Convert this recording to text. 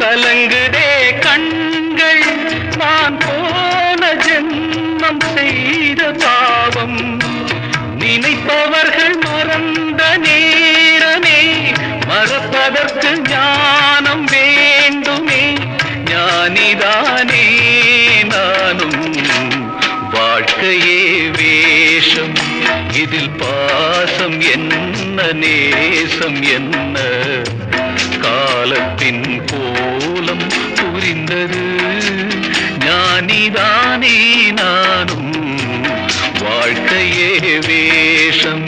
கலங்குதே கண்கள் நான் போன ஜென்மம் செய்த பாவம் நினைப்பவர்கள் மறந்த நேரமே மறப்பதற்கு ஞானம் வேண்டுமே ஞானிதானே நானும் வாழ்க்கையே வேஷம் இதில் பாசம் என்ன நேசம் என்ன காலத்தின் கோலம் புரிந்தது ஞானிதானே நானும் வாழ்க்கையே வேஷம்